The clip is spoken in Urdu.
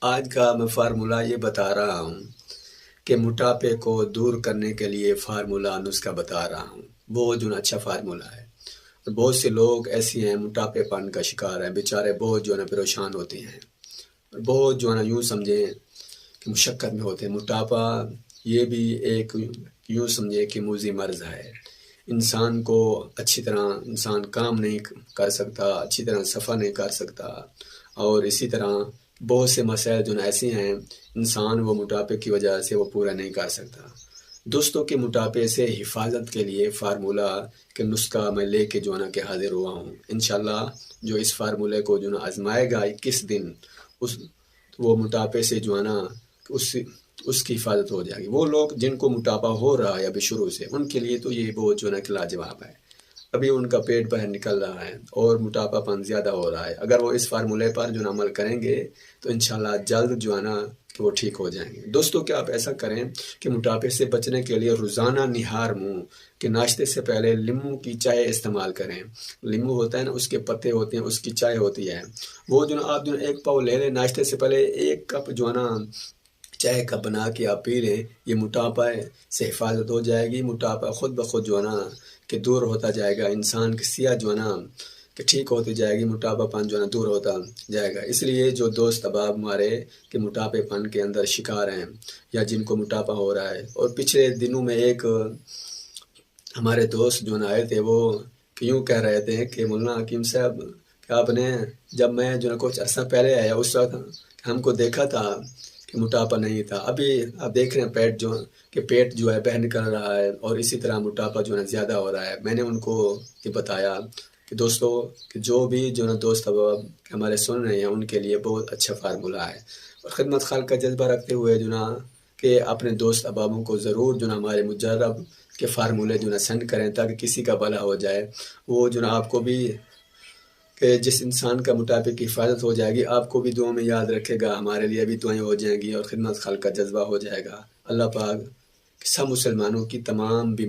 آج کا میں فارمولہ یہ بتا رہا ہوں کہ موٹاپے کو دور کرنے کے لیے فارمولہ نسخہ بتا رہا ہوں۔ بہت جو ہے اچھا فارمولہ ہے۔ بہت سے لوگ ایسے ہیں موٹاپے پن کا شکار ہیں، بیچارے بہت جو ہے پریشان ہوتے ہیں، بہت جو ہے یوں سمجھیں کہ مشقت میں ہوتے ہیں۔ موٹاپا یہ بھی ایک یوں سمجھے کہ موذی مرض ہے۔ انسان کو اچھی طرح انسان کام نہیں کر سکتا، اچھی طرح صفا نہیں کر سکتا، اور اسی طرح بہت سے مسائل جو ایسے ہیں انسان وہ موٹاپے کی وجہ سے وہ پورا نہیں کر سکتا۔ دوستوں کے موٹاپے سے حفاظت کے لیے فارمولہ کے نسخہ میں لے کے جو ہے کہ حاضر ہوا ہوں۔ انشاءاللہ جو اس فارمولے کو جو آزمائے گا 21 دن وہ موٹاپے سے جو ہے نا اس کی حفاظت ہو جائے گی۔ وہ لوگ جن کو موٹاپا ہو رہا ہے ابھی شروع سے، ان کے لیے تو یہ بہت جو ہے کہ لاجواب ہے۔ ابھی ان کا پیٹ باہر نکل رہا ہے اور موٹاپا پن زیادہ ہو رہا ہے، اگر وہ اس فارمولے پر جو عمل کریں گے تو انشاءاللہ جلد جو ہے نا کہ وہ ٹھیک ہو جائیں گے۔ دوستوں کیا آپ ایسا کریں کہ موٹاپے سے بچنے کے لیے روزانہ نہار منہ کہ ناشتے سے پہلے لیموں کی چائے استعمال کریں۔ لیموں ہوتا ہے نا، اس کے پتے ہوتے ہیں، اس کی چائے ہوتی ہے، وہ جو آپ جو ایک پاؤ لے لیں ناشتے سے پہلے، ایک کپ جو ہے نا چائے کا بنا کے آپ پی لیں، یہ موٹاپا سے حفاظت ہو جائے گی۔ موٹاپا خود بخود جو ہے نا کہ دور ہوتا جائے گا، انسان کی صحت جو ہے نا کہ ٹھیک ہوتی جائے گی، موٹاپا پن جو ہے نا دور ہوتا جائے گا۔ اس لیے جو دوست احباب ہمارے کہ موٹاپے پن کے اندر شکار ہیں یا جن کو موٹاپا ہو رہا ہے، اور پچھلے دنوں میں ایک ہمارے دوست جو نا آئے تھے، وہ یوں کہہ رہے تھے کہ مولانا حکیم صاحب کہ آپ نے جب میں جو نا کچھ عرصہ پہلے آیا اس وقت ہم کو دیکھا تھا کہ موٹاپا نہیں تھا، ابھی آپ دیکھ رہے ہیں پیٹ جو ہے باہر نکل رہا ہے، اور اسی طرح موٹاپا جو ہے زیادہ ہو رہا ہے۔ میں نے ان کو یہ بتایا کہ دوستو کہ جو بھی جو نا دوست اب ہمارے سن رہے ہیں ان کے لیے بہت اچھا فارمولہ ہے، اور خدمت خلق کا جذبہ رکھتے ہوئے جو نا کہ اپنے دوست احبابوں کو ضرور جو نا ہمارے مجرب کے فارمولے جو نا سینڈ کریں تاکہ کسی کا بھلا ہو جائے۔ وہ جو نا آپ کو بھی کہ جس انسان کا موٹاپے کی حفاظت ہو جائے گی، آپ کو بھی دعاؤں میں یاد رکھے گا، ہمارے لیے بھی دعائیں ہو جائیں گی، اور خدمت خلق کا جذبہ ہو جائے گا۔ اللہ پاک سب مسلمانوں کی تمام بیماریوں